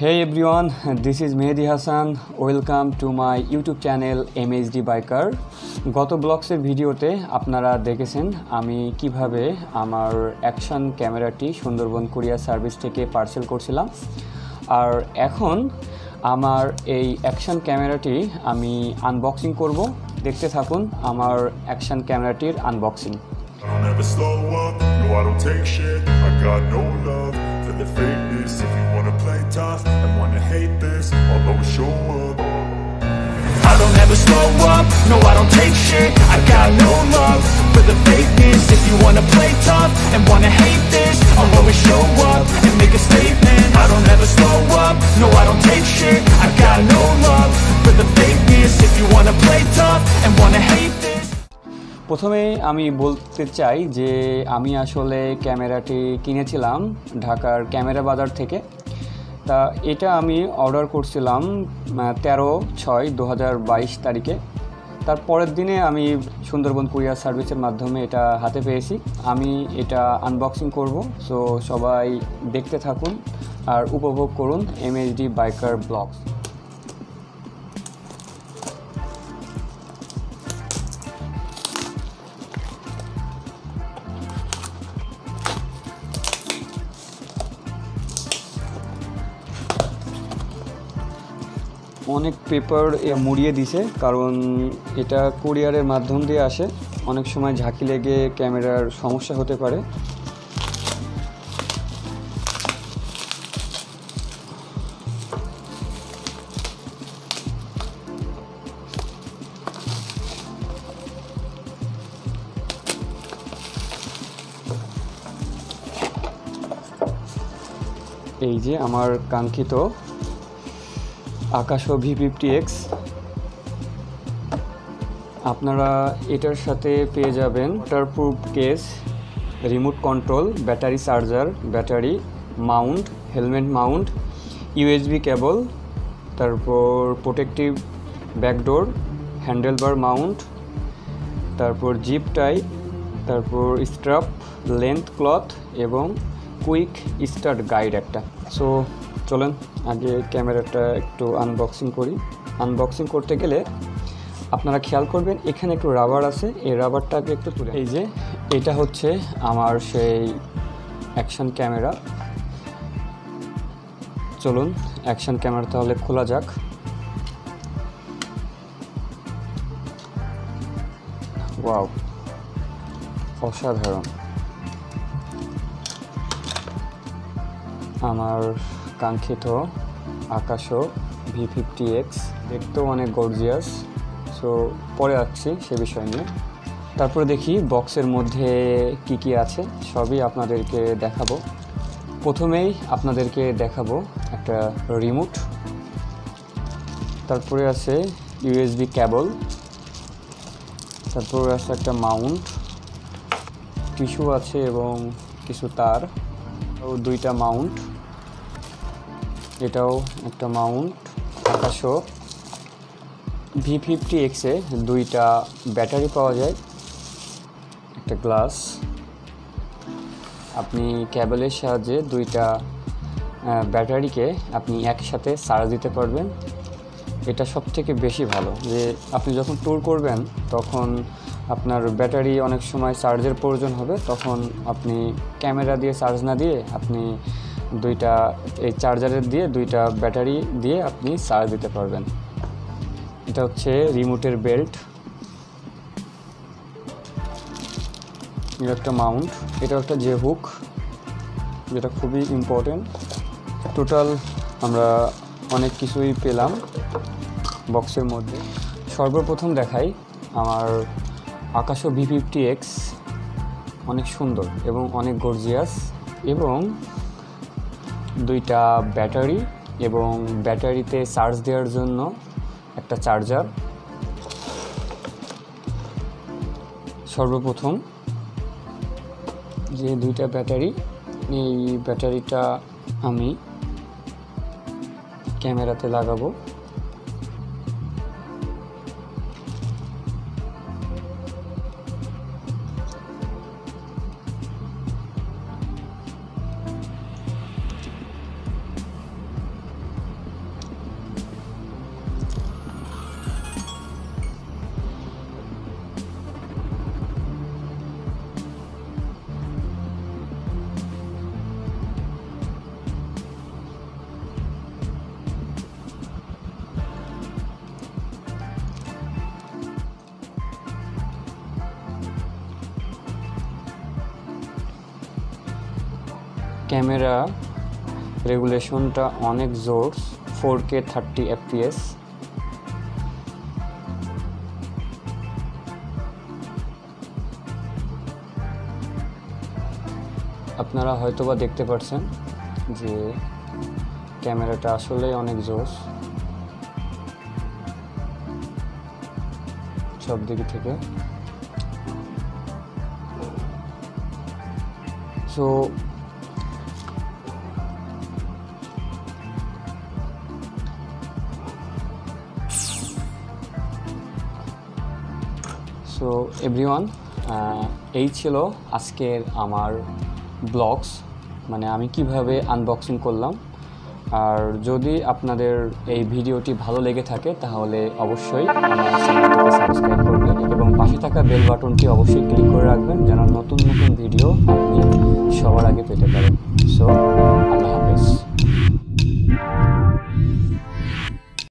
Hey everyone, this is Mehdi Hassan. Welcome to my YouTube channel MHD Biker. গত ব্লগসের ভিডিওতে আপনারা দেখেছেন আমি কিভাবে আমার অ্যাকশন ক্যামেরাটি সুন্দরবন কুরিয়ার সার্ভিস থেকে পার্সেল করছিলাম। আর এখন আমার এই অ্যাকশন ক্যামেরাটি আমি আনবক্সিং করব। দেখতে থাকুন আমার অ্যাকশন ক্যামেরাটির unboxing. The fakeness, if you wanna play tough and wanna hate this, I'll always show up. I don't ever slow up, no I don't take shit. I got no love for the fakeness. If you wanna play tough and wanna hate this, I'll always show up and make a statement. I don't ever slow up, no I don't take shit. I got no love for the fakeness. If you wanna play tough and wanna hate this. প্রথমে আমি বলতে চাই যে আমি আসলে ক্যামেরাটি কিনেছিলাম ঢাকার ক্যামেরা বাজার থেকে। তা এটা আমি অর্ডার করছিলাম 13/6/2022 তারিখে। তার পরের দিনে আমি সুন্দরবন কুরিয়ার সার্ভিসের মাধ্যমে এটা হাতে পেয়েছি। আমি এটা আনবক্সিং করব, সো সবাই দেখতে থাকুন আর উপভোগ করুন MHD বাইকার ব্লগস। অনেক পেপার মুড়িয়ে দিছে, কারণ এটা কুরিয়ারের মাধ্যম দিয়ে আসে। অনেক সময় ঝাঁকি লেগে ক্যামেরার সমস্যা হতে পারে। এই যে আমার কাঙ্ক্ষিত Akaso v50x, আপনারা এটার সাথে পেয়ে যাবেন waterproof case, remote control, battery charger, battery Mount, helmet Mount, USB কেবল, তারপর প্রোটেক্টিভ ব্যাকডোর, হ্যান্ডেলবার মাউন্ট, তারপর জিপ টাই, তারপর স্ট্রাপ, লেন্থ ক্লথ এবং কুইক স্টার্ট গাইড একটা। সো চলেন আগে ক্যামেরাটা একটু আনবক্সিং করি। আনবক্সিং করতে গেলে আপনারা খেয়াল করবেন এখানে একটু রাবার আছে, এই রাবারটাকে একটু তুলে। এই যে এটা হচ্ছে আমার সেই অ্যাকশন ক্যামেরা। চলুন অ্যাকশন ক্যামেরা তাহলে খোলা যাক। ওয়াও, অসাধারণ। আমার কাঙ্ক্ষিত Akaso v50x দেখতেও অনেক গর্জিয়াস। সো পরে আসছি সে বিষয় নিয়ে। তারপরে দেখি বক্সের মধ্যে কি কি আছে, সবই আপনাদেরকে দেখাবো। প্রথমেই আপনাদেরকে দেখাবো একটা রিমোট, তারপরে আছে USB কেবল, তারপরে আছে একটা মাউন্ট, টিস্যু আছে এবং কিছু তার ও দুইটা মাউন্ট। এটাও একটা মাউন্ট। Akaso v50x এ দুইটা ব্যাটারি পাওয়া যায়, একটা গ্লাস। আপনি কেবলের সাহায্যে দুইটা ব্যাটারিকে আপনি একসাথে চার্জ দিতে পারবেন। এটা সবথেকে বেশি ভালো যে আপনি যখন ট্যুর করবেন তখন আপনার ব্যাটারি অনেক সময় চার্জের প্রয়োজন হবে, তখন আপনি ক্যামেরা দিয়ে চার্জ না দিয়ে আপনি দুইটা এই চার্জারের দিয়ে দুইটা ব্যাটারি দিয়ে আপনি চার্জ দিতে পারবেন। এটা হচ্ছে রিমোটের বেল্ট, এটা একটা মাউন্ট, এটা একটা যে হুক, যেটা খুবই ইম্পর্টেন্ট। টোটাল আমরা অনেক কিছুই পেলাম বক্সের মধ্যে। সর্বপ্রথম দেখাই আমার Akaso v50x, অনেক সুন্দর এবং অনেক গর্জিয়াস, এবং দুইটা ব্যাটারি এবং ব্যাটারিতে চার্জ দেওয়ার জন্য একটা চার্জার। সর্বপ্রথম যে দুইটা ব্যাটারি, এই ব্যাটারিটা আমি ক্যামেরাতে লাগাবো। ক্যামেরা রেগুলেশনটা অনেক জোর, 4K 30 fps। আপনারা হয়তোবা দেখতে পাচ্ছেন যে ক্যামেরাটা আসলে অনেক জোর সব দিক থেকে। সো এভরিওয়ান, এই ছিল আজকের আমার ব্লগস, মানে আমি কিভাবে আনবক্সিং করলাম। আর যদি আপনাদের এই ভিডিওটি ভালো লেগে থাকে তাহলে অবশ্যই আমার চ্যানেলটিকে সাবস্ক্রাইব করবেন এবং পাশে থাকা বেল বাটনটি অবশ্যই ক্লিক করে রাখবেন যেন নতুন নতুন ভিডিও আপনি সবার আগে পেতে পারেন। সো